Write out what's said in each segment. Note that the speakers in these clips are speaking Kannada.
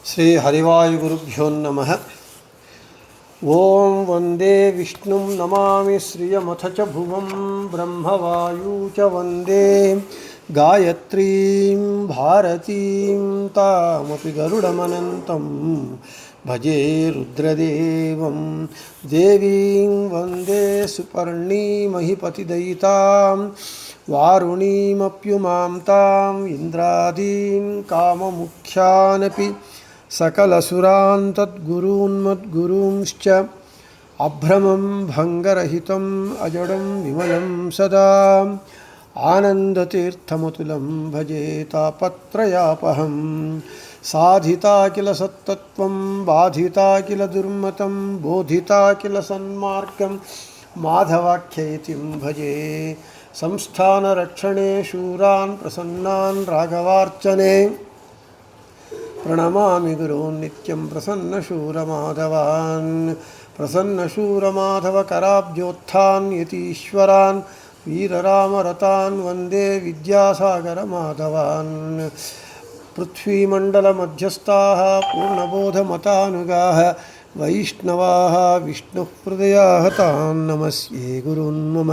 ಶ್ರೀ ಹರಿವಾಯುಗುರುಭ್ಯೋ ನಮಃ. ಓಂ ವಂದೇ ವಿಷ್ಣುಂ ನಮಾಮಿ ಶ್ರಿಯಮಥ ಚ ಭುವಂ ಬ್ರಹ್ಮವಾಯೂ ಚ ವಂದೇ ಗಾಯತ್ರೀಂ ಭಾರತೀಂ ತಾಮಪಿ ಗರುಡಮನಂತಂ ಭಜೆ ರುದ್ರದೇವಂ ದೇವೀಂ ವಂದೇ ಸುಪರ್ಣೀಮಹಿಪತಿದಯಿತಾಂ ವಾರುಣೀಮಪ್ಯುಮಾಂ ತಾಂ ಇಂದ್ರಾದೀನ್ ಕಾಮಮುಖ್ಯಾನಪಿ ಸಕಲಸುರಾನ್ ತದ್ಗುರೂನ್ಮದ್ಗುರೂಂಶ್ಚ ಅಭ್ರಮಂ ಭಂಗರಹಿತಂ ಅಜಡಂ ವಿಮಲಂ ಸದಾ ಆನಂದತೀರ್ಥಮತುಲಂ ಭಜೆ ತಾಪತ್ರಯಾಪಹಂ. ಸಾಧಿತಾ ಕಿಲ ಸತ್ತತ್ವಂ ಬಾಧಿತಾ ಕಿಲ ದುರ್ಮತಂ ಬೋಧಿತಾ ಕಿಲ ಸನ್ಮಾರ್ಗಂ ಮಾಧವಾಖ್ಯೈತಿಂ ಭಜೆ. ಸಂಸ್ಥಾನರಕ್ಷಣೆ ಶೂರಾನ್ ಪ್ರಸನ್ನಾನ್ ರಾಘವಾರ್ಚನೆ ಪ್ರಣಮಾಮಿ ಗುರೂನ್ ನಿತ್ಯಂ ಪ್ರಸನ್ನಶೂರಮಾಧವಾನ್. ಪ್ರಸನ್ನಶೂರಮಾಧವಕರಾಬ್ಜೋತ್ಥಾನ್ ಯತೀಶ್ವರಾನ್ ವೀರರಾಮರತಾನ್ ವಂದೇ ವಿದ್ಯಾಸಾಗರಮಾಧವಾನ್. ಪೃಥ್ವೀಮಂಡಲಮಧ್ಯಸ್ಥಾಃ ಪೂರ್ಣಬೋಧಮತಾನುಗಾಃ ವೈಷ್ಣವಾಃ ವಿಷ್ಣುಹೃದಯಾಃ ತಾನ್ ನಮಸ್ಯೆ ಗುರುನ್ ಮಮ.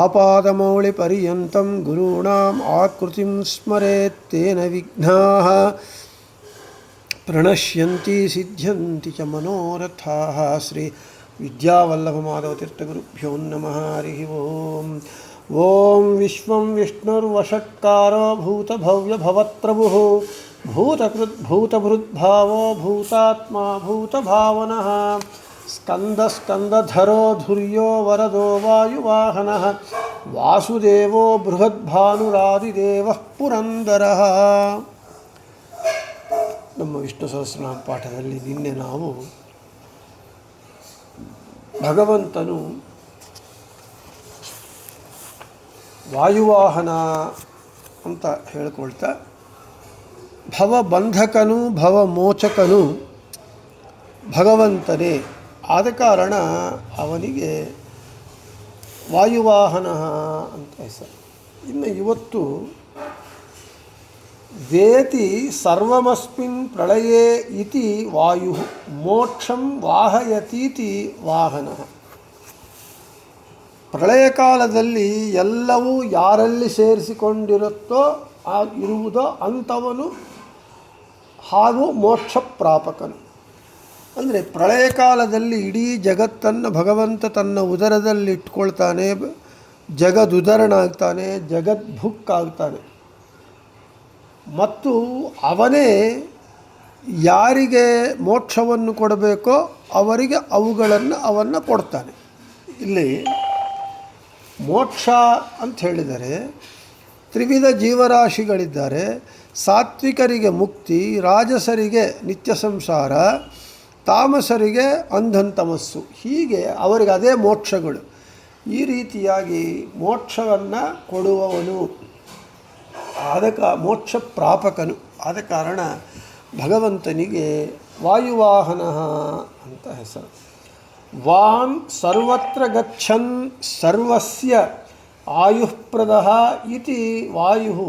ಆಪಾದಮೌಳಿಪರ್ಯಂತಂ ಗುರುಣಾಂ ಆಕೃತಿಂ ಸ್ಮರೇತ್ ತೇನ ವಿಘ್ನಾಃ ಪ್ರಣಶ್ಯಂತಿ ಸಿದ್ಧ್ಯಂತಿ ಚ ಮನೋರಥಾಃ. ಶ್ರೀ ವಿದ್ಯಾವಲ್ಲಭಮಾಧವತೀರ್ಥಗುರುಭ್ಯೋ ನಮಃ. ಹರಿ ಓಂ. ಓಂ ವಿಶ್ವಂ ವಿಷ್ಣುರ್ವಷಟ್ಕಾರೋ ಭೂತಭವ್ಯಭವತ್ಪ್ರಭುಃ ಭೂತಕೃದ್ಭೂತಭೃದ್ಭಾವೋ ಭೂತಾತ್ಮಾ ಭೂತಭಾವನಃ. ಸ್ಕಂದಸ್ಕಂದಧರೋ ಧುರ್ಯೋ ವರದೋ ವಾಯುವಾಹನಃ. ವಾಸುದೇವೋ ಬೃಹದ್ಭಾನುರಾದಿದೇವಃ ಪುರಂದರಃ. ನಮ್ಮ ವಿಷ್ಣು ಸಹಸ್ರನಾಮ ಪಾಠದಲ್ಲಿ ನಿನ್ನೆ ನಾವು ಭಗವಂತನು ವಾಯುವಾಹನ ಅಂತ ಹೇಳ್ಕೊಳ್ತಾ ಭವಬಂಧಕನು ಭವಮೋಚಕನು ಭಗವಂತನೇ. ಆದ ಕಾರಣ ಅವನಿಗೆ ವಾಯುವಾಹನ ಅಂತ ಹೆಸರು. ಇನ್ನು ಇವತ್ತು ವೇತಿ ಸರ್ವಮಸ್ಮಿನ್ ಪ್ರಳಯೇ ಇತಿ ವಾಯು ಮೋಕ್ಷಂ ವಾಹಯತೀತಿ ವಾಹನ. ಪ್ರಳಯ ಕಾಲದಲ್ಲಿ ಎಲ್ಲವೂ ಯಾರಲ್ಲಿ ಸೇರಿಸಿಕೊಂಡಿರುತ್ತೋ ಇರುವುದೋ ಅಂಥವನು ಹಾಗೂ ಮೋಕ್ಷ ಪ್ರಾಪಕನು. ಅಂದರೆ ಪ್ರಳಯ ಕಾಲದಲ್ಲಿ ಇಡೀ ಜಗತ್ತನ್ನು ಭಗವಂತ ತನ್ನ ಉದರದಲ್ಲಿ ಇಟ್ಕೊಳ್ತಾನೆ, ಜಗದುದರನಾಗ್ತಾನೆ, ಜಗದ್ಭುಕ್ಕಾಗ್ತಾನೆ. ಮತ್ತು ಅವನೇ ಯಾರಿಗೆ ಮೋಕ್ಷವನ್ನು ಕೊಡಬೇಕೋ ಅವರಿಗೆ ಅವನ್ನು ಕೊಡ್ತಾನೆ. ಇಲ್ಲಿ ಮೋಕ್ಷ ಅಂತ ಹೇಳಿದರೆ ತ್ರಿವಿಧ ಜೀವರಾಶಿಗಳಿದ್ದಾರೆ. ಸಾತ್ವಿಕರಿಗೆ ಮುಕ್ತಿ, ರಾಜಸರಿಗೆ ನಿತ್ಯ ಸಂಸಾರ, ತಾಮಸರಿಗೆ ಅಂಧಂತಮಸ್ಸು. ಹೀಗೆ ಅವರಿಗೆ ಅದೇ ಮೋಕ್ಷಗಳು. ಈ ರೀತಿಯಾಗಿ ಮೋಕ್ಷವನ್ನು ಕೊಡುವವನು ಮೋಕ್ಷ ಪ್ರಾಪಕನು. ಆದ ಕಾರಣ ಭಗವಂತನಿಗೆ ವಾಯುವಾಹನ ಅಂತ ಹೆಸರು. ವಾನ್ ಸರ್ವತ್ರ ಗಚ್ಚನ್ ಸರ್ವಸ್ಯ ಆಯುಃಪ್ರದಃ ಇತಿ ವಾಯು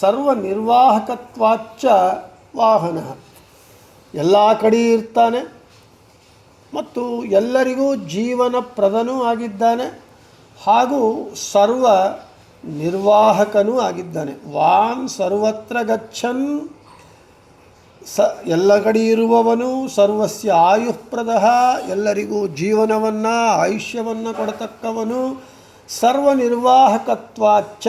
ಸರ್ವನಿರ್ವಾಹಕತ್ವಾಚ್ಚ ವಾಹನ. ಎಲ್ಲ ಕಡೆ ಇರ್ತಾನೆ ಮತ್ತು ಎಲ್ಲರಿಗೂ ಜೀವನಪ್ರದನೂ ಆಗಿದ್ದಾನೆ ಹಾಗೂ ಸರ್ವ ನಿರ್ವಾಹಕನೂ ಆಗಿದ್ದಾನೆ. ವಾನ್ ಸರ್ವತ್ರ ಗಚ್ಚನ್ ಎಲ್ಲ ಕಡೆ ಇರುವವನು, ಸರ್ವಸ್ಯ ಆಯುಃಪ್ರದಃ ಎಲ್ಲರಿಗೂ ಜೀವನವನ್ನು ಆಯುಷ್ಯವನ್ನು ಕೊಡತಕ್ಕವನು, ಸರ್ವನಿರ್ವಾಹಕತ್ವಾಚ್ಚ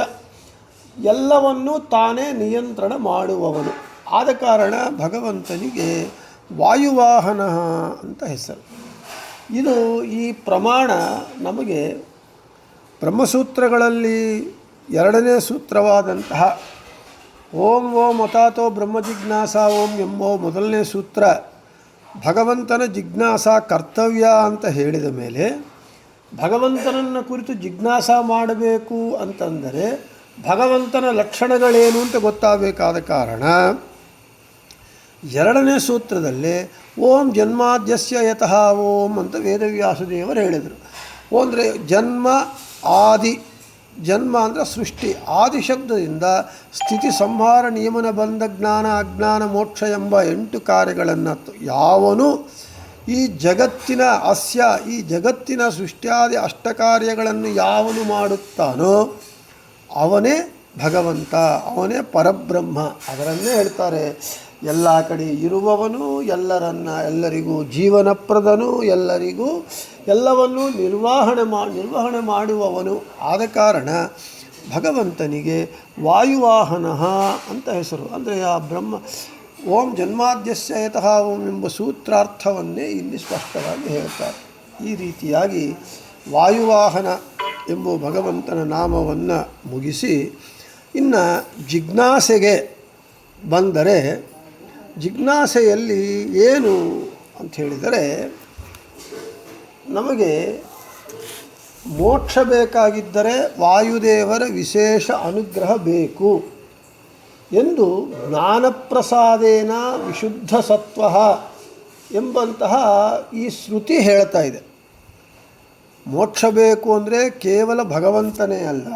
ಎಲ್ಲವನ್ನೂ ತಾನೇ ನಿಯಂತ್ರಣ ಮಾಡುವವನು. ಆದ ಕಾರಣ ಭಗವಂತನಿಗೆ ವಾಯುವಾಹನ ಅಂತ ಹೆಸರು. ಇದು ಈ ಪ್ರಮಾಣ ನಮಗೆ ಬ್ರಹ್ಮಸೂತ್ರಗಳಲ್ಲಿ 2ನೇ ಸೂತ್ರವಾದಂತಹ ಓಂ ಓಂ ಅತಾತೋ ಬ್ರಹ್ಮ ಜಿಜ್ಞಾಸ ಓಂ ಎಂಬೋ 1ನೇ ಸೂತ್ರ ಭಗವಂತನ ಜಿಜ್ಞಾಸ ಕರ್ತವ್ಯ ಅಂತ ಹೇಳಿದ ಮೇಲೆ ಭಗವಂತನನ್ನು ಕುರಿತು ಜಿಜ್ಞಾಸ ಮಾಡಬೇಕು ಅಂತಂದರೆ ಭಗವಂತನ ಲಕ್ಷಣಗಳೇನು ಅಂತ ಗೊತ್ತಾಗಬೇಕಾದ ಕಾರಣ 2ನೇ ಸೂತ್ರದಲ್ಲಿ ಓಂ ಜನ್ಮಾದ್ಯಸ್ಯ ಯತಃ ಓಂ ಅಂತ ವೇದವ್ಯಾಸದೇವರು ಹೇಳಿದರು. ಅಂದರೆ ಜನ್ಮ ಆದಿ ಜನ್ಮ ಅಂದರೆ ಸೃಷ್ಟಿ. ಆದಿಶಬ್ದದಿಂದ ಸ್ಥಿತಿ, ಸಂಹಾರ, ನಿಯಮನ, ಬಂಧ, ಜ್ಞಾನ, ಅಜ್ಞಾನ, ಮೋಕ್ಷ ಎಂಬ 8 ಕಾರ್ಯಗಳನ್ನು ಯಾವನು ಈ ಜಗತ್ತಿನ ಈ ಜಗತ್ತಿನ ಸೃಷ್ಟಿಯಾದಿ ಅಷ್ಟಕಾರ್ಯಗಳನ್ನು ಯಾವನು ಮಾಡುತ್ತಾನೋ ಅವನೇ ಭಗವಂತ, ಅವನೇ ಪರಬ್ರಹ್ಮ. ಅದರನ್ನೇ ಹೇಳ್ತಾರೆ, ಎಲ್ಲ ಕಡೆ ಇರುವವನು, ಎಲ್ಲರಿಗೂ ಜೀವನಪ್ರದನು, ಎಲ್ಲರಿಗೂ ಎಲ್ಲವನ್ನೂ ನಿರ್ವಹಣೆ ಮಾಡುವವನು. ಆದ ಕಾರಣ ಭಗವಂತನಿಗೆ ವಾಯುವಾಹನ ಅಂತ ಹೆಸರು. ಅಂದರೆ ಆ ಬ್ರಹ್ಮ ಓಂ ಜನ್ಮಾದ್ಯಸ್ಯ ಯತಃ ಓಂ ಎಂಬ ಸೂತ್ರಾರ್ಥವನ್ನೇ ಇಲ್ಲಿ ಸ್ಪಷ್ಟವಾಗಿ ಹೇಳ್ತಾರೆ. ಈ ರೀತಿಯಾಗಿ ವಾಯುವಾಹನ ಎಂಬ ಭಗವಂತನ ನಾಮವನ್ನು ಮುಗಿಸಿ ಇನ್ನು ಜಿಜ್ಞಾಸೆಗೆ ಬಂದರೆ, ಜಿಜ್ಞಾಸೆಯಲ್ಲಿ ಏನು ಅಂತ ಹೇಳಿದರೆ, ನಮಗೆ ಮೋಕ್ಷ ಬೇಕಾಗಿದ್ದರೆ ವಾಯುದೇವರ ವಿಶೇಷ ಅನುಗ್ರಹ ಬೇಕು ಎಂದು ಜ್ಞಾನಪ್ರಸಾದೇನ ವಿಶುದ್ಧ ಸತ್ವ ಎಂಬಂತಹ ಈ ಶ್ರುತಿ ಹೇಳ್ತಾ ಇದೆ. ಮೋಕ್ಷ ಬೇಕು ಅಂದರೆ ಕೇವಲ ಭಗವಂತನೇ ಅಲ್ಲ,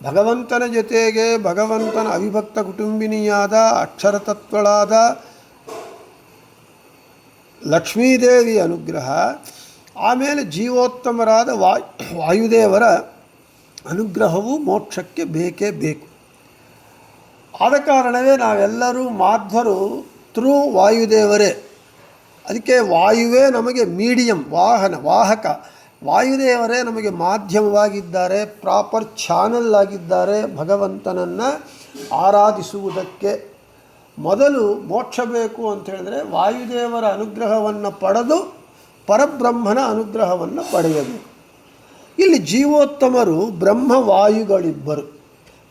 ಭಗವಂತನ ಜೊತೆಗೆ ಭಗವಂತನ ಅವಿಭಕ್ತ ಕುಟುಂಬಿನಿಯಾದ ಅಕ್ಷರತತ್ವಳಾದ ಲಕ್ಷ್ಮೀದೇವಿ ಅನುಗ್ರಹ, ಆಮೇಲೆ ಜೀವೋತ್ತಮರಾದ ವಾಯುದೇವರ ಅನುಗ್ರಹವು ಮೋಕ್ಷಕ್ಕೆ ಬೇಕೇ ಬೇಕು. ಆದ ಕಾರಣವೇ ನಾವೆಲ್ಲರೂ ಮಾಧ್ವರು ಥ್ರೂ ವಾಯುದೇವರೇ. ಅದಕ್ಕೆ ವಾಯುವೇ ನಮಗೆ ಮೀಡಿಯಂ, ವಾಹಕ. ವಾಯುದೇವರೇ ನಮಗೆ ಮಾಧ್ಯಮವಾಗಿದ್ದಾರೆ, ಪ್ರಾಪರ್ ಚಾನಲ್ ಆಗಿದ್ದಾರೆ ಭಗವಂತನನ್ನು ಆರಾಧಿಸುವುದಕ್ಕೆ. ಮೊದಲು ಮೋಕ್ಷ ಬೇಕು ಅಂತ ಹೇಳಿದ್ರೆ ವಾಯುದೇವರ ಅನುಗ್ರಹವನ್ನು ಪಡೆದು ಪರಬ್ರಹ್ಮನ ಅನುಗ್ರಹವನ್ನು ಪಡೆಯಬೇಕು. ಇಲ್ಲಿ ಜೀವೋತ್ತಮರು ಬ್ರಹ್ಮವಾಯುಗಳಿಬ್ಬರು,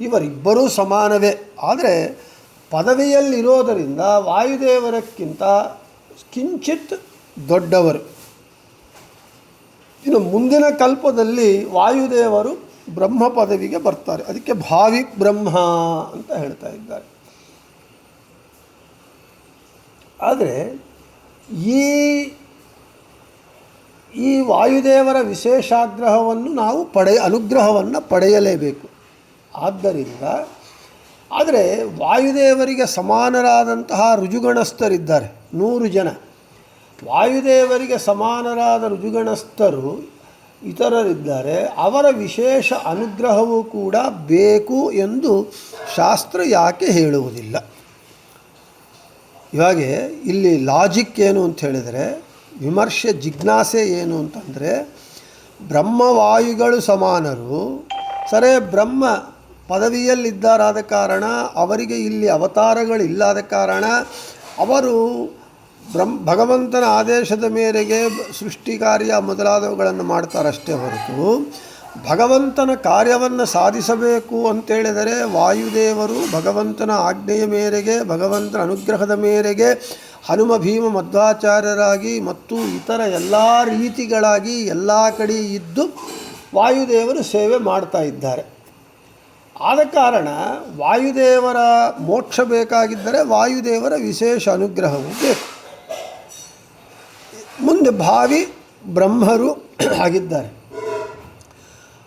ಇವರಿಬ್ಬರೂ ಸಮಾನವೇ. ಆದರೆ ಪದವಿಯಲ್ಲಿರೋದರಿಂದ ವಾಯುದೇವರಕ್ಕಿಂತ ಕಿಂಚಿತ್ ದೊಡ್ಡವರು. ಇನ್ನು ಮುಂದಿನ ಕಲ್ಪದಲ್ಲಿ ವಾಯುದೇವರು ಬ್ರಹ್ಮ ಪದವಿಗೆ ಬರ್ತಾರೆ. ಅದಕ್ಕೆ ಭಾವಿ ಬ್ರಹ್ಮ ಅಂತ ಹೇಳ್ತಾ ಇದ್ದಾರೆ. ಆದರೆ ಈ ವಾಯುದೇವರ ವಿಶೇಷಾಗ್ರಹವನ್ನು ನಾವು ಅನುಗ್ರಹವನ್ನು ಪಡೆಯಲೇಬೇಕು. ಆದ್ದರಿಂದ ಆದರೆ ವಾಯುದೇವರಿಗೆ ಸಮಾನರಾದಂತಹ ಋಜುಗಣಸ್ಥರಿದ್ದಾರೆ 100 ಜನ. ವಾಯುದೇವರಿಗೆ ಸಮಾನರಾದ ಋಜುಗಣಸ್ಥರು ಇತರರಿದ್ದಾರೆ. ಅವರ ವಿಶೇಷ ಅನುಗ್ರಹವೂ ಕೂಡ ಬೇಕು ಎಂದು ಶಾಸ್ತ್ರ ಯಾಕೆ ಹೇಳುವುದಿಲ್ಲ? ಇವಾಗ ಇಲ್ಲಿ ಲಾಜಿಕ್ ಏನು ಅಂತ ಹೇಳಿದರೆ, ವಿಮರ್ಶೆ ಜಿಜ್ಞಾಸೆ ಏನು ಅಂತಂದರೆ, ಬ್ರಹ್ಮವಾಯುಗಳು ಸಮಾನರು, ಸರಿ, ಬ್ರಹ್ಮ ಪದವಿಯಲ್ಲಿದ್ದಾರಾದ ಕಾರಣ ಅವರಿಗೆ ಇಲ್ಲಿ ಅವತಾರಗಳಿಲ್ಲದ ಕಾರಣ ಅವರು ಭಗವಂತನ ಆದೇಶದ ಮೇರೆಗೆ ಸೃಷ್ಟಿ ಕಾರ್ಯ ಮೊದಲಾದವುಗಳನ್ನು ಮಾಡ್ತಾರಷ್ಟೇ ಹೊರತು ಭಗವಂತನ ಕಾರ್ಯವನ್ನು ಸಾಧಿಸಬೇಕು ಅಂತೇಳಿದರೆ ವಾಯುದೇವರು ಭಗವಂತನ ಆಜ್ಞೆಯ ಮೇರೆಗೆ, ಭಗವಂತನ ಅನುಗ್ರಹದ ಮೇರೆಗೆ ಹನುಮ ಭೀಮ ಮಧ್ವಾಚಾರ್ಯರಾಗಿ ಮತ್ತು ಇತರ ಎಲ್ಲ ರೀತಿಗಳಾಗಿ ಎಲ್ಲ ಕಡೆ ಇದ್ದು ವಾಯುದೇವರು ಸೇವೆ ಮಾಡ್ತಾ ಇದ್ದಾರೆ. ಆದ ಕಾರಣ ವಾಯುದೇವರ ಮೋಕ್ಷ ಬೇಕಾಗಿದ್ದರೆ ವಾಯುದೇವರ ವಿಶೇಷ ಅನುಗ್ರಹವೂ ಬೇಕು. ಮುಂದೆ ಭಾವಿ ಬ್ರಹ್ಮರು ಆಗಿದ್ದಾರೆ.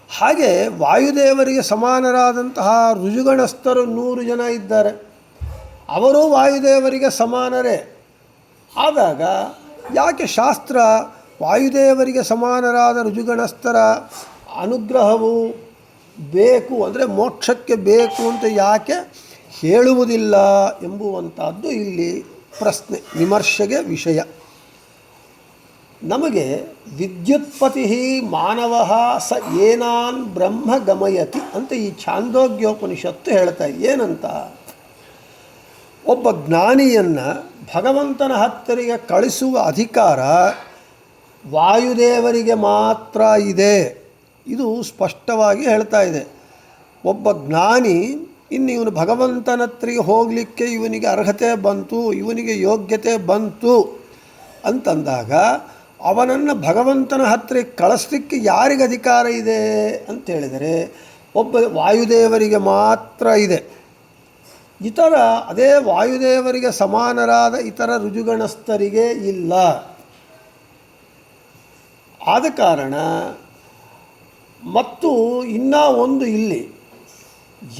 ಹಾಗೆ ವಾಯುದೇವರಿಗೆ ಸಮಾನರಾದಂತಹ ಋಜುಗಣಸ್ಥರು 100 ಜನ ಇದ್ದಾರೆ. ಅವರೂ ವಾಯುದೇವರಿಗೆ ಸಮಾನರೇ. ಆದಾಗ ಯಾಕೆ ಶಾಸ್ತ್ರ ವಾಯುದೇವರಿಗೆ ಸಮಾನರಾದ ಋಜುಗಣಸ್ಥರ ಅನುಗ್ರಹವು ಬೇಕು ಅಂದರೆ ಮೋಕ್ಷಕ್ಕೆ ಬೇಕು ಅಂತ ಯಾಕೆ ಹೇಳುವುದಿಲ್ಲ ಎಂಬುವಂಥದ್ದು ಇಲ್ಲಿ ಪ್ರಶ್ನೆ, ವಿಮರ್ಶೆಗೆ ವಿಷಯ. ನಮಗೆ ವಿದ್ಯುತ್ಪತಿ ಮಾನವ ಸ ಏನಾನ್ ಬ್ರಹ್ಮ ಗಮಯತಿ ಅಂತ ಈ ಛಾಂದೋಗ್ಯೋಪನಿಷತ್ತು ಹೇಳ್ತಾ ಏನಂತ, ಒಬ್ಬ ಜ್ಞಾನಿಯನ್ನು ಭಗವಂತನ ಹತ್ತಿರಿಗೆ ಕಳಿಸುವ ಅಧಿಕಾರ ವಾಯುದೇವರಿಗೆ ಮಾತ್ರ ಇದೆ. ಇದು ಸ್ಪಷ್ಟವಾಗಿ ಹೇಳ್ತಾ ಇದೆ. ಒಬ್ಬ ಜ್ಞಾನಿ ಇವನು ಭಗವಂತನ ಹತ್ತಿರಿಗೆ ಹೋಗಲಿಕ್ಕೆ ಇವನಿಗೆ ಅರ್ಹತೆ ಬಂತು, ಇವನಿಗೆ ಯೋಗ್ಯತೆ ಬಂತು ಅಂತಂದಾಗ ಅವನನ್ನು ಭಗವಂತನ ಹತ್ತಿರ ಕಳಿಸ್ಲಿಕ್ಕೆ ಯಾರಿಗೆ ಅಧಿಕಾರ ಇದೆ ಅಂತೇಳಿದರೆ ಒಬ್ಬ ವಾಯುದೇವರಿಗೆ ಮಾತ್ರ ಇದೆ. ಅದೇ ವಾಯುದೇವರಿಗೆ ಸಮಾನರಾದ ಇತರ ಋಜುಗಣಸ್ಥರಿಗೆ ಇಲ್ಲ. ಆದ ಕಾರಣ ಮತ್ತು ಇನ್ನೂ ಒಂದು ಇಲ್ಲಿ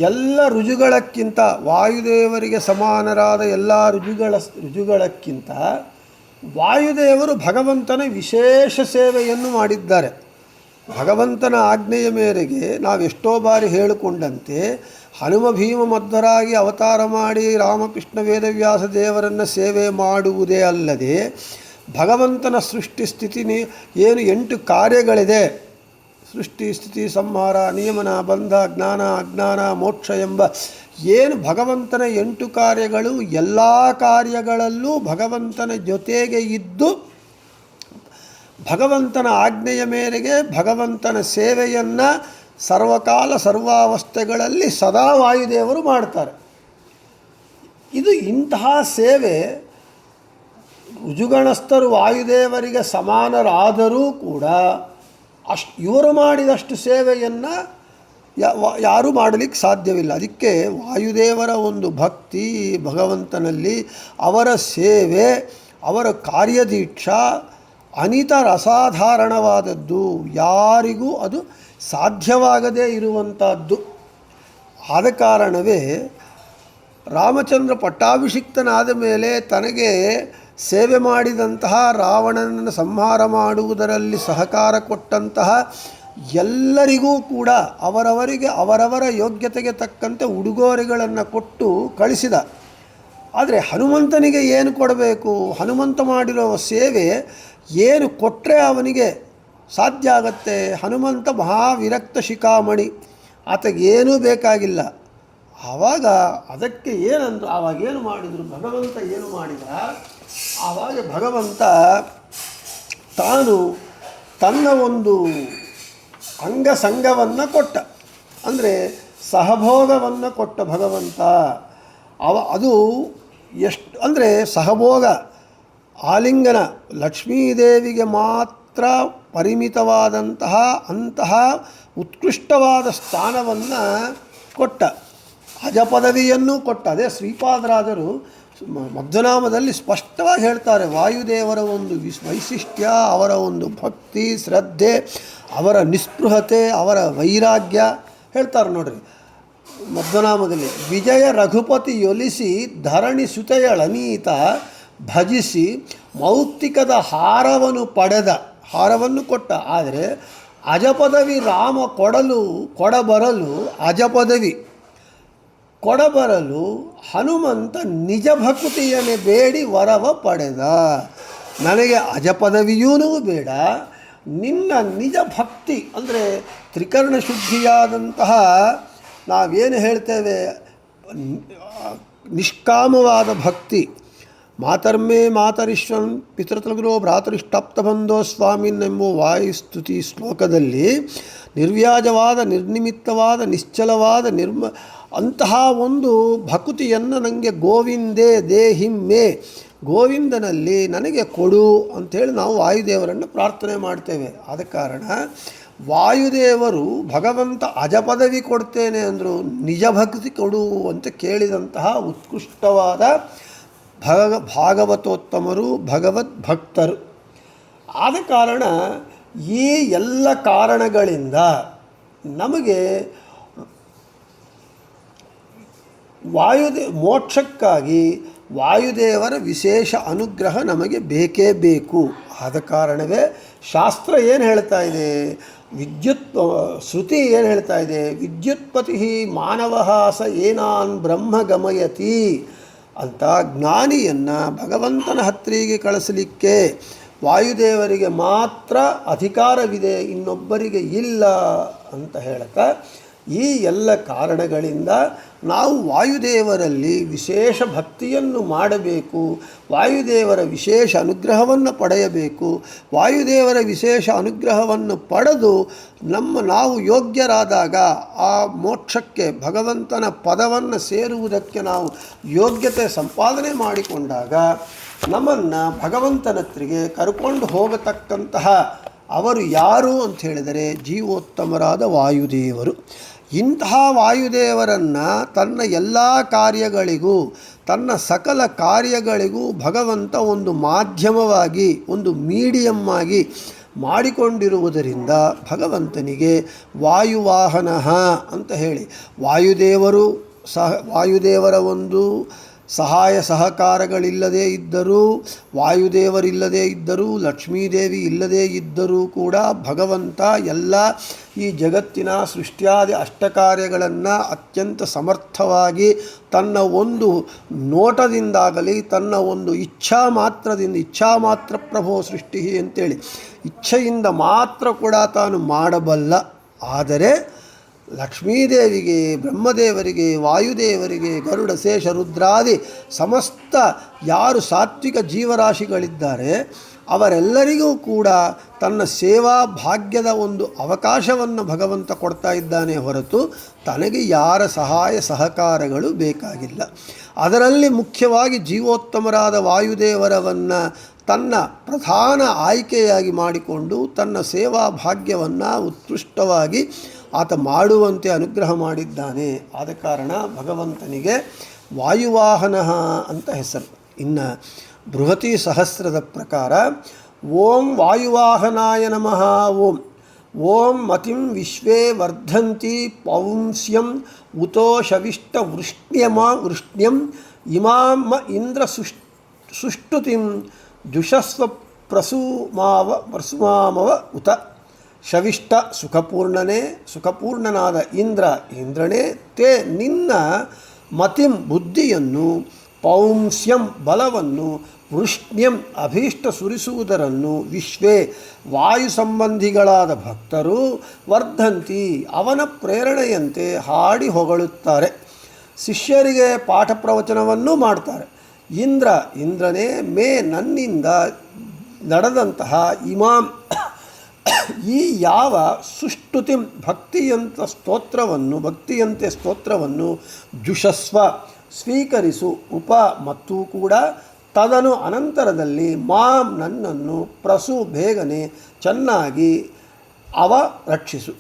ಎಲ್ಲ ರುಜುಗಳಕ್ಕಿಂತ ವಾಯುದೇವರಿಗೆ ಸಮಾನರಾದ ಎಲ್ಲ ರುಜುಗಳಕ್ಕಿಂತ ವಾಯುದೇವರು ಭಗವಂತನ ವಿಶೇಷ ಸೇವೆಯನ್ನು ಮಾಡಿದ್ದಾರೆ. ಭಗವಂತನ ಆಜ್ಞೆಯ ಮೇರೆಗೆ ನಾವೆಷ್ಟೋ ಬಾರಿ ಹೇಳಿಕೊಂಡಂತೆ ಹನುಮ ಭೀಮ ಮಧ್ವರಾಗಿ ಅವತಾರ ಮಾಡಿ ರಾಮಕೃಷ್ಣ ವೇದವ್ಯಾಸ ದೇವರನ್ನು ಸೇವೆ ಮಾಡುವುದೇ ಅಲ್ಲದೆ ಭಗವಂತನ ಸೃಷ್ಟಿ ಸ್ಥಿತಿ ಏನು 8 ಕಾರ್ಯಗಳಿದೆ, ಸೃಷ್ಟಿ ಸ್ಥಿತಿ ಸಂಹಾರ ನಿಯಮನ ಬಂಧ ಜ್ಞಾನ ಅಜ್ಞಾನ ಮೋಕ್ಷ ಎಂಬ ಏನು ಭಗವಂತನ 8 ಕಾರ್ಯಗಳು, ಎಲ್ಲ ಕಾರ್ಯಗಳಲ್ಲೂ ಭಗವಂತನ ಜೊತೆಗೆ ಇದ್ದು ಭಗವಂತನ ಆಜ್ಞೆಯ ಮೇರೆಗೆ ಭಗವಂತನ ಸೇವೆಯನ್ನು ಸರ್ವಕಾಲ ಸರ್ವಾವಸ್ಥೆಗಳಲ್ಲಿ ಸದಾ ವಾಯುದೇವರು ಮಾಡ್ತಾರೆ. ಇದು ಇಂತಹ ಸೇವೆ ರುಜುಗಣಸ್ಥರು ವಾಯುದೇವರಿಗೆ ಸಮಾನರಾದರೂ ಕೂಡ ಇವರು ಮಾಡಿದಷ್ಟು ಸೇವೆಯನ್ನು ಯಾರೂ ಮಾಡಲಿಕ್ಕೆ ಸಾಧ್ಯವಿಲ್ಲ. ಅದಕ್ಕೆ ವಾಯುದೇವರ ಒಂದು ಭಕ್ತಿ ಭಗವಂತನಲ್ಲಿ, ಅವರ ಸೇವೆ, ಅವರ ಕಾರ್ಯದೀಕ್ಷಾ ಅನಿತರ ಅಸಾಧಾರಣವಾದದ್ದು, ಯಾರಿಗೂ ಅದು ಸಾಧ್ಯವಾಗದೇ ಇರುವಂಥದ್ದು. ಆದ ಕಾರಣವೇ ರಾಮಚಂದ್ರ ಪಟ್ಟಾಭಿಷಿಕ್ತನಾದ ಮೇಲೆ ತನಗೆ ಸೇವೆ ಮಾಡಿದಂತಹ ರಾವಣನನ್ನು ಸಂಹಾರ ಮಾಡುವುದರಲ್ಲಿ ಸಹಕಾರ ಕೊಟ್ಟಂತಹ ಎಲ್ಲರಿಗೂ ಕೂಡ ಅವರವರಿಗೆ ಅವರವರ ಯೋಗ್ಯತೆಗೆ ತಕ್ಕಂತೆ ಉಡುಗೊರೆಗಳನ್ನು ಕೊಟ್ಟು ಕಳಿಸಿದ. ಆದರೆ ಹನುಮಂತನಿಗೆ ಏನು ಕೊಡಬೇಕು? ಹನುಮಂತ ಮಾಡಿರೋ ಸೇವೆ ಏನು ಕೊಟ್ಟರೆ ಅವನಿಗೆ ಸಾಧ್ಯ ಆಗತ್ತೆ? ಹನುಮಂತ ಮಹಾವಿರಕ್ತ ಶಿಖಾಮಣಿ, ಆತಗೇನೂ ಬೇಕಾಗಿಲ್ಲ. ಆವಾಗ ಅದಕ್ಕೆ ಏನಂದ್ರು, ಆವಾಗೇನು ಮಾಡಿದರು? ಭಗವಂತ ಏನು ಮಾಡಿದ? ಆವಾಗ ಭಗವಂತ ತಾನು ತನ್ನ ಒಂದು ಅಂಗಸಂಗವನ್ನು ಕೊಟ್ಟ, ಅಂದರೆ ಸಹಭೋಗವನ್ನು ಕೊಟ್ಟ ಭಗವಂತ. ಅದು ಎಷ್ಟು ಅಂದರೆ ಸಹಭೋಗ ಆಲಿಂಗನ ಲಕ್ಷ್ಮೀದೇವಿಗೆ ಮಾತ್ರ ಪರಿಮಿತವಾದಂತಹ ಅಂತಹ ಉತ್ಕೃಷ್ಟವಾದ ಸ್ಥಾನವನ್ನು ಕೊಟ್ಟ, ಅಜ ಪದವಿಯನ್ನು ಕೊಟ್ಟ. ಅದೇ ಶ್ರೀಪಾದರಾಜರು ಮಧ್ವನಾಮದಲ್ಲಿ ಸ್ಪಷ್ಟವಾಗಿ ಹೇಳ್ತಾರೆ, ವಾಯುದೇವರ ಒಂದು ವೈಶಿಷ್ಟ್ಯ, ಅವರ ಒಂದು ಭಕ್ತಿ ಶ್ರದ್ಧೆ, ಅವರ ನಿಸ್ಪೃಹತೆ, ಅವರ ವೈರಾಗ್ಯ ಹೇಳ್ತಾರೆ ನೋಡ್ರಿ ಮಧ್ವನಾಮದಲ್ಲಿ. ವಿಜಯ ರಘುಪತಿಯೊಲಿಸಿ ಧರಣಿ ಸುತೆಯಳನೀತ ಭಜಿಸಿ ಮೌಕ್ತಿಕದ ಹಾರವನ್ನು ಕೊಟ್ಟ. ಆದರೆ ಅಜಪದವಿ ರಾಮ ಕೊಡಬರಲು ಅಜಪದವಿ ಕೊಡಬರಲು ಹನುಮಂತ ನಿಜ ಭಕ್ತಿಯನ್ನೇ ಬೇಡಿ ವರವ ಪಡೆದ. ನನಗೆ ಅಜಪದವಿಯೂ ಬೇಡ, ನಿನ್ನ ನಿಜ ಭಕ್ತಿ ಅಂದರೆ ತ್ರಿಕರಣ ಶುದ್ಧಿಯಾದಂತಹ ನಾವೇನು ಹೇಳ್ತೇವೆ ನಿಷ್ಕಾಮವಾದ ಭಕ್ತಿ. ಮಾತರ್ಮೇ ಮಾತರಿಶ್ವನ್ ಪಿತೃತಲಗುರೋ ಭ್ರಾತರಿಷ್ಟಪ್ತಬಂಧೋ ಸ್ವಾಮಿನೆಂಬುವ ವಾಯುಸ್ತುತಿ ಶ್ಲೋಕದಲ್ಲಿ ನಿರ್ವ್ಯಾಜವಾದ ನಿರ್ನಿಮಿತ್ತವಾದ ನಿಶ್ಚಲವಾದ ಅಂತಹ ಒಂದು ಭಕ್ತಿಯನ್ನು ನನಗೆ ಗೋವಿಂದೇ ದೇಹಿಮ್ಮೆ, ಗೋವಿಂದನಲ್ಲಿ ನನಗೆ ಕೊಡು ಅಂಥೇಳಿ ನಾವು ವಾಯುದೇವರನ್ನು ಪ್ರಾರ್ಥನೆ ಮಾಡ್ತೇವೆ. ಆದ ಕಾರಣ ವಾಯುದೇವರು ಭಗವಂತ ಅಜಪದವಿ ಕೊಡ್ತೇನೆ ಅಂದರು, ನಿಜ ಭಕ್ತಿ ಕೊಡು ಅಂತ ಕೇಳಿದಂತಹ ಉತ್ಕೃಷ್ಟವಾದ ಭಾಗವತೋತ್ತಮರು ಭಗವದ್ಭಕ್ತರು. ಆದ ಕಾರಣ ಈ ಎಲ್ಲ ಕಾರಣಗಳಿಂದ ನಮಗೆ ಮೋಕ್ಷಕ್ಕಾಗಿ ವಾಯುದೇವರ ವಿಶೇಷ ಅನುಗ್ರಹ ನಮಗೆ ಬೇಕೇ ಬೇಕು. ಆದ ಕಾರಣವೇ ಶಾಸ್ತ್ರ ಏನು ಹೇಳ್ತಾ ಇದೆ, ಶ್ರುತಿ ಏನು ಹೇಳ್ತಾ ಇದೆ, ವಿದ್ಯುತ್ಪತಿ ಮಾನವಃ ಸ ಏನಾನ್ ಬ್ರಹ್ಮ ಗಮಯತಿ ಅಂತ. ಜ್ಞಾನಿಯನ್ನು ಭಗವಂತನ ಹತ್ತಿರಿಗೆ ಕಳಿಸಲಿಕ್ಕೆ ವಾಯುದೇವರಿಗೆ ಮಾತ್ರ ಅಧಿಕಾರವಿದೆ, ಇನ್ನೊಬ್ಬರಿಗೆ ಇಲ್ಲ ಅಂತ ಹೇಳ್ತಾ ಈ ಎಲ್ಲ ಕಾರಣಗಳಿಂದ ನಾವು ವಾಯುದೇವರಲ್ಲಿ ವಿಶೇಷ ಭಕ್ತಿಯನ್ನು ಮಾಡಬೇಕು, ವಾಯುದೇವರ ವಿಶೇಷ ಅನುಗ್ರಹವನ್ನು ಪಡೆಯಬೇಕು. ವಾಯುದೇವರ ವಿಶೇಷ ಅನುಗ್ರಹವನ್ನು ಪಡೆದು ನಾವು ಯೋಗ್ಯರಾದಾಗ ಆ ಮೋಕ್ಷಕ್ಕೆ ಭಗವಂತನ ಪದವನ್ನು ಸೇರುವುದಕ್ಕೆ ನಾವು ಯೋಗ್ಯತೆ ಸಂಪಾದನೆ ಮಾಡಿಕೊಂಡಾಗ ನಮ್ಮನ್ನು ಭಗವಂತನತ್ರಿಗೆ ಕರ್ಕೊಂಡು ಹೋಗತಕ್ಕಂತಹ ಅವರು ಯಾರು ಅಂತ ಹೇಳಿದರೆ ಜೀವೋತ್ತಮರಾದ ವಾಯುದೇವರು. ಇಂತಹ ವಾಯುದೇವರನ್ನು ತನ್ನ ಎಲ್ಲ ಕಾರ್ಯಗಳಿಗೂ ತನ್ನ ಸಕಲ ಕಾರ್ಯಗಳಿಗೂ ಭಗವಂತ ಒಂದು ಮಾಧ್ಯಮವಾಗಿ ಒಂದು ಮೀಡಿಯಮ್ ಆಗಿ ಮಾಡಿಕೊಂಡಿರುವುದರಿಂದ ಭಗವಂತನಿಗೆ ವಾಯುವಾಹನ ಅಂತ ಹೇಳಿ ವಾಯುದೇವರ ಒಂದು ಸಹಾಯ ಸಹಕಾರಗಳಿಲ್ಲದೇ ಇದ್ದರೂ, ವಾಯುದೇವರಿಲ್ಲದೇ ಇದ್ದರೂ, ಲಕ್ಷ್ಮೀದೇವಿ ಇಲ್ಲದೇ ಇದ್ದರೂ ಕೂಡ ಭಗವಂತ ಎಲ್ಲ ಈ ಜಗತ್ತಿನ ಸೃಷ್ಟಿಯಾದಿ ಅಷ್ಟಕಾರ್ಯಗಳನ್ನು ಅತ್ಯಂತ ಸಮರ್ಥವಾಗಿ ತನ್ನ ಒಂದು ನೋಟದಿಂದಾಗಲಿ, ತನ್ನ ಒಂದು ಇಚ್ಛಾ ಮಾತ್ರ ಪ್ರಭೋ ಸೃಷ್ಟಿ ಅಂತೇಳಿ ಇಚ್ಛೆಯಿಂದ ಮಾತ್ರ ಕೂಡ ತಾನು ಮಾಡಬಲ್ಲ. ಆದರೆ ಲಕ್ಷ್ಮೀದೇವಿಗೆ, ಬ್ರಹ್ಮದೇವರಿಗೆ, ವಾಯುದೇವರಿಗೆ, ಗರುಡ ಶೇಷ ರುದ್ರಾದಿ ಸಮಸ್ತ ಯಾರು ಸಾತ್ವಿಕ ಜೀವರಾಶಿಗಳಿದ್ದಾರೆ ಅವರೆಲ್ಲರಿಗೂ ಕೂಡ ತನ್ನ ಸೇವಾ ಭಾಗ್ಯದ ಒಂದು ಅವಕಾಶವನ್ನು ಭಗವಂತ ಕೊಡ್ತಾ ಇದ್ದಾನೆ ಹೊರತು ತನಗೆ ಯಾರ ಸಹಾಯ ಸಹಕಾರಗಳು ಬೇಕಾಗಿಲ್ಲ. ಅದರಲ್ಲಿ ಮುಖ್ಯವಾಗಿ ಜೀವೋತ್ತಮರಾದ ವಾಯುದೇವರವನ್ನು ತನ್ನ ಪ್ರಧಾನ ಆಯ್ಕೆಯಾಗಿ ಮಾಡಿಕೊಂಡು ತನ್ನ ಸೇವಾ ಭಾಗ್ಯವನ್ನು ಉತ್ಕೃಷ್ಟವಾಗಿ ಆತ ಮಾಡುವಂತೆ ಅನುಗ್ರಹ ಮಾಡಿದ್ದಾನೆ. ಆದ ಕಾರಣ ಭಗವಂತನಿಗೆ ವಾಯುವಾಹನ ಅಂತ ಹೆಸರು. ಇನ್ನು ಬೃಹತಿ ಸಹಸ್ರದ ಪ್ರಕಾರ ಓಂ ವಾಯುವಾಹನಾಯ ನಮಃ ಓಂ ಓಂ ಮತಿಂ ವಿಶ್ವೇ ವರ್ಧಂತಿ ಪೌಂಸ್ಯಂ ಉತೋ ಶವಿಷ್ಟ ವೃಷ್ಣ್ಯಂ ಇಮಾಂ ಇಂದ್ರ ಸುಷ್ಟುತಿಂ ಜುಷಸ್ವ ಪ್ರಸುಮಾಮವ ಉತ. ಶವಿಷ್ಟ ಸುಖಪೂರ್ಣನಾದ ಇಂದ್ರನೇ ತೇ ನಿನ್ನ ಮತಿಂ ಬುದ್ಧಿಯನ್ನು, ಪೌಂಸ್ಯಂ ಬಲವನ್ನು, ವೃಷ್ಣ್ಯಂ ಅಭೀಷ್ಟ ಸುರಿಸುವುದರನ್ನು ವಿಶ್ವೇ ವಾಯು ಸಂಬಂಧಿಗಳಾದ ಭಕ್ತರು ವರ್ಧಂತಿ ಅವನ ಪ್ರೇರಣೆಯಂತೆ ಹಾಡಿ ಹೊಗಳುತ್ತಾರೆ. ಶಿಷ್ಯರಿಗೆ ಪಾಠ ಪ್ರವಚನವನ್ನೂ ಮಾಡ್ತಾರೆ. ಇಂದ್ರನೇ ಮೇ ನನ್ನಿಂದ ನಡೆದಂತಹ ಇಮಾಂ ಈ ಯಾವ ಸುಷ್ಟುತಿಂ ಭಕ್ತಿಯಂತೆ ಸ್ತೋತ್ರವನ್ನು ಜುಷಸ್ವ ಸ್ವೀಕರಿಸು ಉಪ ಮತ್ತು ಕೂಡ ತದನು ಅನಂತರದಲ್ಲಿ ಮಾಂ ನನ್ನನ್ನು ಪ್ರಸು ಬೇಗನೆ ಚೆನ್ನಾಗಿ ರಕ್ಷಿಸು.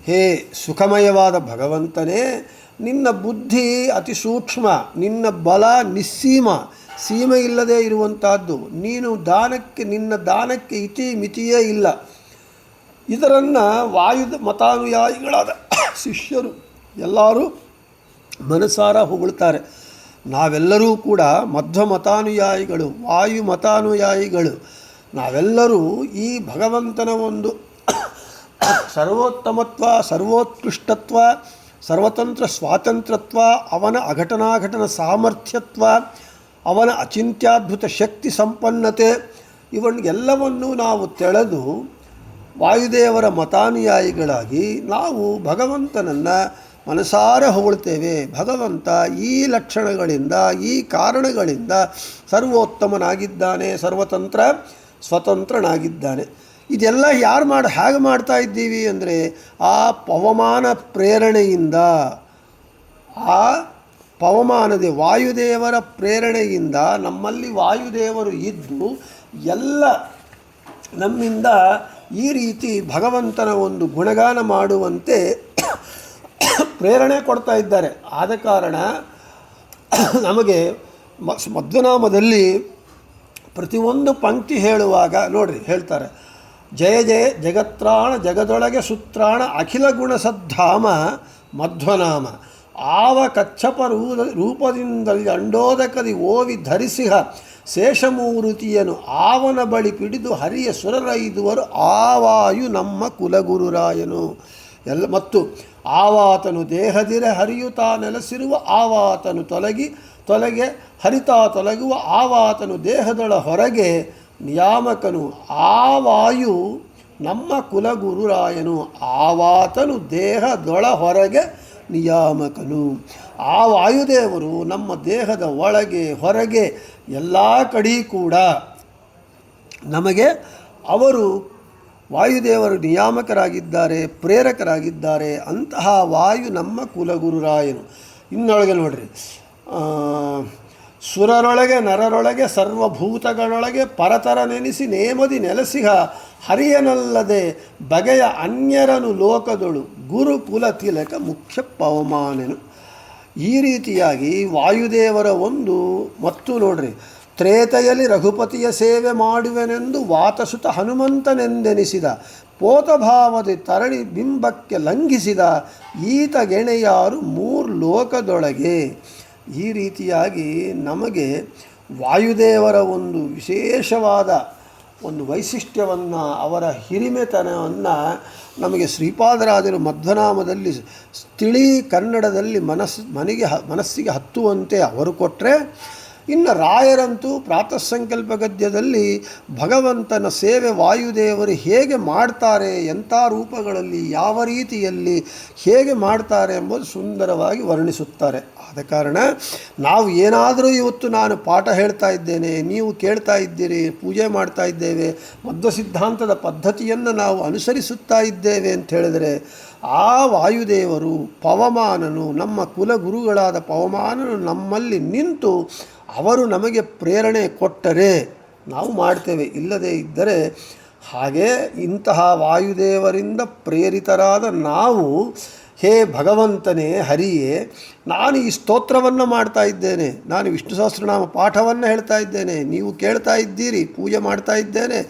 ಹೇ ಸುಖಮಯವಾದ ಭಗವಂತನೇ, ನಿನ್ನ ಬುದ್ಧಿ ಅತಿ ಸೂಕ್ಷ್ಮ, ನಿನ್ನ ಬಲ ಸೀಮೆ ಇಲ್ಲದೆ ಇರುವಂತಹದ್ದು. ನಿನ್ನ ದಾನಕ್ಕೆ ಇತಿ ಮಿತಿಯೇ ಇಲ್ಲ. ಇದರನ್ನು ಮತಾನುಯಾಯಿಗಳಾದ ಶಿಷ್ಯರು ಎಲ್ಲರೂ ಮನಸಾರ ಹೊಗಳ್ತಾರೆ. ನಾವೆಲ್ಲರೂ ಕೂಡ ಮಧ್ವ ಮತಾನುಯಾಯಿಗಳು, ವಾಯು ಮತಾನುಯಾಯಿಗಳು. ನಾವೆಲ್ಲರೂ ಈ ಭಗವಂತನ ಒಂದು ಸರ್ವೋತ್ತಮತ್ವ, ಸರ್ವೋತ್ಕೃಷ್ಟತ್ವ, ಸರ್ವತಂತ್ರ ಸ್ವಾತಂತ್ರ್ಯತ್ವ, ಅವನ ಅಘಟನಾಘಟನ ಸಾಮರ್ಥ್ಯತ್ವ, ಅವನ ಅಚಿಂತ್ಯದ್ಭುತ ಶಕ್ತಿ ಸಂಪನ್ನತೆ ಇವನ್ನೆಲ್ಲವನ್ನೂ ನಾವು ತಿಳಿದು ವಾಯುದೇವರ ಮತಾನುಯಾಯಿಗಳಾಗಿ ನಾವು ಭಗವಂತನನ್ನು ಮನಸಾರ ಹೊಗಳ್ತೇವೆ. ಭಗವಂತ ಈ ಲಕ್ಷಣಗಳಿಂದ, ಈ ಕಾರಣಗಳಿಂದ ಸರ್ವೋತ್ತಮನಾಗಿದ್ದಾನೆ, ಸರ್ವತಂತ್ರ ಸ್ವತಂತ್ರನಾಗಿದ್ದಾನೆ. ಇದೆಲ್ಲ ಹೇಗೆ ಮಾಡ್ತಾ ಇದ್ದೀವಿ ಅಂದರೆ ಆ ಪವಮಾನ ಪ್ರೇರಣೆಯಿಂದ, ಆ ಪವಮಾನದ ವಾಯುದೇವರ ಪ್ರೇರಣೆಯಿಂದ ನಮ್ಮಲ್ಲಿ ವಾಯುದೇವರು ಇದ್ದು ಎಲ್ಲ ನಮ್ಮಿಂದ ಈ ರೀತಿ ಭಗವಂತನ ಒಂದು ಗುಣಗಾನ ಮಾಡುವಂತೆ ಪ್ರೇರಣೆ ಕೊಡ್ತಾ ಇದ್ದಾರೆ. ಆದ ಕಾರಣ ನಮಗೆ ಮಧ್ವನಾಮದಲ್ಲಿ ಪ್ರತಿಯೊಂದು ಪಂಕ್ತಿ ಹೇಳುವಾಗ ನೋಡ್ರಿ ಹೇಳ್ತಾರೆ, ಜಯ ಜಯ ಜಗತ್ರಾಣ ಜಗದೊಳಗೆ ಸುತ್ರಾಣ ಅಖಿಲ ಗುಣಸದ್ಧಾಮ ಮಧ್ವನಾಮ ಆವ ಕಚ್ಚಪ ರೂಪದಿಂದಲಿ ಅಂಡೋದಕದಿ ಓವಿ ಧರಿಸಿಹ ಶೇಷಮೂರುತಿಯನು ಆವನ ಬಳಿ ಪಿಡಿದು ಹರಿಯ ಸುರರೈದುವರು ಆವಾಯು ನಮ್ಮ ಕುಲಗುರುರಾಯನು ಮತ್ತು ಆವಾತನು ದೇಹದಿರ ಹರಿಯುತ್ತಾ ನೆಲೆಸಿರುವ ಆವಾತನು ತೊಲಗೆ ಹರಿತಾ ತೊಲಗುವ ಆವಾತನು ದೇಹದೊಳ ಹೊರಗೆ ನಿಯಾಮಕನು ಆವಾಯು ನಮ್ಮ ಕುಲಗುರುರಾಯನು ಆವಾತನು ದೇಹದೊಳ ಹೊರಗೆ ನಿಯಾಮಕನು. ಆ ವಾಯುದೇವರು ನಮ್ಮ ದೇಹದ ಒಳಗೆ ಹೊರಗೆ ಎಲ್ಲ ಕಡೆ ಕೂಡ ನಮಗೆ ಅವರು ವಾಯುದೇವರು ನಿಯಾಮಕರಾಗಿದ್ದಾರೆ, ಪ್ರೇರಕರಾಗಿದ್ದಾರೆ. ಅಂತಹ ವಾಯು ನಮ್ಮ ಕುಲಗುರುರಾಯನು. ಇನ್ನೊಳಗೆ ನೋಡ್ರಿ, ಸುರರೊಳಗೆ ನರರೊಳಗೆ ಸರ್ವಭೂತಗಳೊಳಗೆ ಪರತರ ನೆನೆಸಿ ನೇಮದಿ ನೆಲೆಸಿಹ ಹರಿಯನಲ್ಲದೆ ಬಗೆಯ ಅನ್ಯರನು ಲೋಕದೊಳು ಗುರುಕುಲ ತಿಲಕ ಮುಖ್ಯ ಪವಮಾನನು. ಈ ರೀತಿಯಾಗಿ ವಾಯುದೇವರ ಒಂದು ಮತ್ತು ನೋಡ್ರಿ ತ್ರೇತೆಯಲ್ಲಿ ರಘುಪತಿಯ ಸೇವೆ ಮಾಡುವೆನೆಂದು ವಾತಸುತ ಹನುಮಂತನೆಂದೆನಿಸಿದ ಪೋತಭಾವದಿ ತರಣಿ ಬಿಂಬಕ್ಕೆ ಲಂಘಿಸಿದ ಈತ ಗೆಣೆಯಾರು ಮೂರು ಲೋಕದೊಳಗೆ. ಈ ರೀತಿಯಾಗಿ ನಮಗೆ ವಾಯುದೇವರ ಒಂದು ವಿಶೇಷವಾದ ಒಂದು ವೈಶಿಷ್ಟ್ಯವನ್ನು, ಅವರ ಹಿರಿಮೆತನವನ್ನು ನಮಗೆ ಶ್ರೀಪಾದರಾಜರು ಮಧ್ವನಾಮದಲ್ಲಿ ತಿಳಿ ಕನ್ನಡದಲ್ಲಿ ಮನಸ್ಸಿಗೆ ಹತ್ತುವಂತೆ ಅವರು ಕೊಟ್ಟರೆ, ಇನ್ನು ರಾಯರಂತೂ ಪ್ರಾತಃ ಸಂಕಲ್ಪ ಗದ್ಯದಲ್ಲಿ ಭಗವಂತನ ಸೇವೆ ವಾಯುದೇವರು ಹೇಗೆ ಮಾಡ್ತಾರೆ, ಎಂಥ ರೂಪಗಳಲ್ಲಿ, ಯಾವ ರೀತಿಯಲ್ಲಿ ಹೇಗೆ ಮಾಡ್ತಾರೆ ಎಂಬುದು ಸುಂದರವಾಗಿ ವರ್ಣಿಸುತ್ತಾರೆ. ಆದ ಕಾರಣ ನಾವು ಏನಾದರೂ ಇವತ್ತು ನಾನು ಪಾಠ ಹೇಳ್ತಾ ಇದ್ದೇನೆ, ನೀವು ಕೇಳ್ತಾ ಇದ್ದೀರಿ, ಪೂಜೆ ಮಾಡ್ತಾ ಇದ್ದೇವೆ, ಮಧ್ವ ಸಿದ್ಧಾಂತದ ಪದ್ಧತಿಯನ್ನು ನಾವು ಅನುಸರಿಸುತ್ತಾ ಇದ್ದೇವೆ ಅಂತ ಹೇಳಿದರೆ, ಆ ವಾಯುದೇವರು ಪವಮಾನನು, ನಮ್ಮ ಕುಲಗುರುಗಳಾದ ಪವಮಾನನು ನಮ್ಮಲ್ಲಿ ನಿಂತು ಅವರು ನಮಗೆ ಪ್ರೇರಣೆ ಕೊಟ್ಟರೆ ನಾವು ಮಾಡ್ತೇವೆ. ಇಲ್ಲದೇ ಇದ್ದರೆ ಹಾಗೆ ಇಂತಹ ವಾಯುದೇವರಿಂದ ಪ್ರೇರಿತರಾದ ನಾವು, ಹೇ ಭಗವಂತನೇ, ಹರಿಯೇ, ನಾನು ಈ ಸ್ತೋತ್ರವನ್ನು ಮಾಡ್ತಾ ಇದ್ದೇನೆ, ನಾನು ವಿಷ್ಣು ಸಹಸ್ರನಾಮ ಪಾಠವನ್ನು ಹೇಳ್ತಾ ಇದ್ದೇನೆ, ನೀವು ಕೇಳ್ತಾ ಇದ್ದೀರಿ, ಪೂಜೆ ಮಾಡ್ತಾ ಇದ್ದೇನೆ,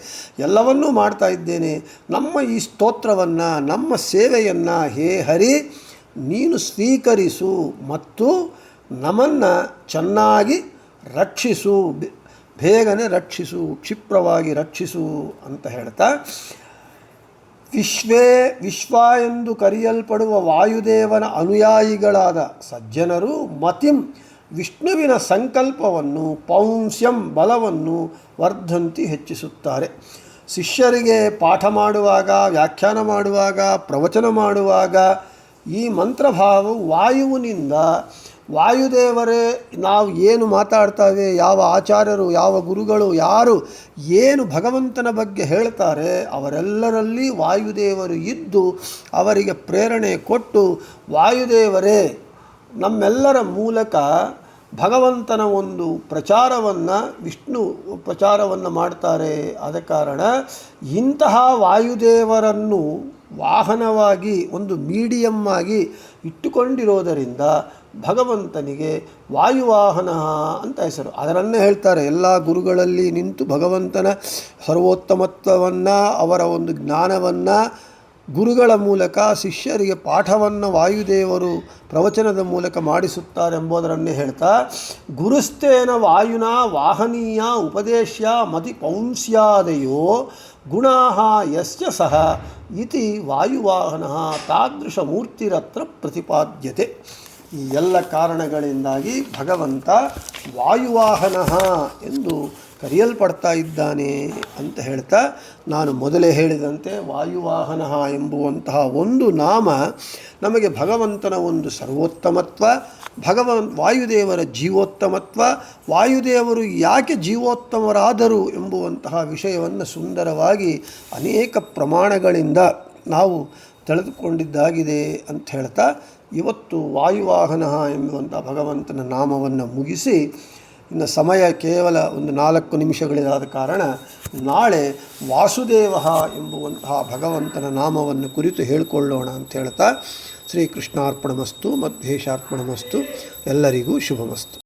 ಎಲ್ಲವನ್ನೂ ಮಾಡ್ತಾ ಇದ್ದೇನೆ. ನಮ್ಮ ಈ ಸ್ತೋತ್ರವನ್ನು, ನಮ್ಮ ಸೇವೆಯನ್ನು ಹೇ ಹರಿ ನೀನು ಸ್ವೀಕರಿಸು ಮತ್ತು ನಮ್ಮನ್ನು ಚೆನ್ನಾಗಿ ರಕ್ಷಿಸು, ಬೇಗನೆ ರಕ್ಷಿಸು, ಕ್ಷಿಪ್ರವಾಗಿ ರಕ್ಷಿಸು ಅಂತ ಹೇಳ್ತಾ, ವಿಶ್ವ ಎಂದು ಕರೆಯಲ್ಪಡುವ ವಾಯುದೇವನ ಅನುಯಾಯಿಗಳಾದ ಸಜ್ಜನರು ಮತಿಂ ವಿಷ್ಣುವಿನ ಸಂಕಲ್ಪವನ್ನು, ಪೌಂಸ್ಯಂ ಬಲವನ್ನು ವರ್ಧಂತಿ ಹೆಚ್ಚಿಸುತ್ತಾರೆ. ಶಿಷ್ಯರಿಗೆ ಪಾಠ ಮಾಡುವಾಗ, ವ್ಯಾಖ್ಯಾನ ಮಾಡುವಾಗ, ಪ್ರವಚನ ಮಾಡುವಾಗ ಈ ಮಂತ್ರಭಾವವು ವಾಯುವಿನಿಂದ, ವಾಯುದೇವರೇ ನಾವು ಏನು ಮಾತಾಡ್ತಾವೆ, ಯಾವ ಆಚಾರ್ಯರು, ಯಾವ ಗುರುಗಳು, ಯಾರು ಏನು ಭಗವಂತನ ಬಗ್ಗೆ ಹೇಳ್ತಾರೆ ಅವರೆಲ್ಲರಲ್ಲಿ ವಾಯುದೇವರು ಇದ್ದು ಅವರಿಗೆ ಪ್ರೇರಣೆ ಕೊಟ್ಟು, ವಾಯುದೇವರೇ ನಮ್ಮೆಲ್ಲರ ಮೂಲಕ ಭಗವಂತನ ಒಂದು ಪ್ರಚಾರವನ್ನು, ವಿಷ್ಣು ಪ್ರಚಾರವನ್ನು ಮಾಡ್ತಾರೆ. ಆದ ಕಾರಣ ಇಂತಹ ವಾಯುದೇವರನ್ನು ವಾಹನವಾಗಿ, ಒಂದು ಮೀಡಿಯಮ್ ಆಗಿ ಇಟ್ಟುಕೊಂಡಿರೋದರಿಂದ ಭಗವಂತನಿಗೆ ವಾಯುವಾಹನ ಅಂತ ಹೆಸರು. ಅದರನ್ನೇ ಹೇಳ್ತಾರೆ, ಎಲ್ಲ ಗುರುಗಳಲ್ಲಿ ನಿಂತು ಭಗವಂತನ ಸರ್ವೋತ್ತಮತ್ವವನ್ನು, ಅವರ ಒಂದು ಜ್ಞಾನವನ್ನು ಗುರುಗಳ ಮೂಲಕ ಶಿಷ್ಯರಿಗೆ ಪಾಠವನ್ನು ವಾಯುದೇವರು ಪ್ರವಚನದ ಮೂಲಕ ಮಾಡಿಸುತ್ತಾರೆ ಎಂಬುದರನ್ನೇ ಹೇಳ್ತಾ, ಗುರುಸ್ತೇನ ವಾಯುನ ವಾಹನೀಯ ಉಪದೇಶ್ಯ ಮತಿ ಪೌಂಸ್ಯಾದಯೋ ಗುಣಾ ಯಸ್ಯ ಸಹ ಇತಿ ವಾಯುವಾಹನ ತಾದೃಶ ಮೂರ್ತಿರತ್ರ ಪ್ರತಿಪಾದ್ಯತೆ. ಈ ಎಲ್ಲ ಕಾರಣಗಳಿಂದಾಗಿ ಭಗವಂತ ವಾಯುವಾಹನ ಎಂದು ಕರೆಯಲ್ಪಡ್ತಾ ಇದ್ದಾನೆ ಅಂತ ಹೇಳ್ತಾ, ನಾನು ಮೊದಲೇ ಹೇಳಿದಂತೆ ವಾಯುವಾಹನ ಎಂಬುವಂತಹ ಒಂದು ನಾಮ ನಮಗೆ ಭಗವಂತನ ಒಂದು ಸರ್ವೋತ್ತಮತ್ವ, ವಾಯುದೇವರ ಜೀವೋತ್ತಮತ್ವ, ವಾಯುದೇವರು ಯಾಕೆ ಜೀವೋತ್ತಮರಾದರು ಎಂಬುವಂತಹ ವಿಷಯವನ್ನು ಸುಂದರವಾಗಿ ಅನೇಕ ಪ್ರಮಾಣಗಳಿಂದ ನಾವು ತಿಳಿದುಕೊಂಡಿದ್ದಾಗಿದೆ ಅಂತ ಹೇಳ್ತಾ, ಇವತ್ತು ವಾಯುವಾಹನ ಎಂಬುವಂಥ ಭಗವಂತನ ನಾಮವನ್ನು ಮುಗಿಸಿ, ಇನ್ನು ಸಮಯ ಕೇವಲ ಒಂದು 4 ನಿಮಿಷಗಳಿದಾದ ಕಾರಣ ನಾಳೆ ವಾಸುದೇವ ಎಂಬುವಂತಹ ಭಗವಂತನ ನಾಮವನ್ನು ಕುರಿತು ಹೇಳಿಕೊಳ್ಳೋಣ ಅಂತ ಹೇಳ್ತಾ, ಶ್ರೀಕೃಷ್ಣಾರ್ಪಣಮಸ್ತು, ಮಧ್ವೇಶಾರ್ಪಣಮಸ್ತು, ಎಲ್ಲರಿಗೂ ಶುಭಮಸ್ತು.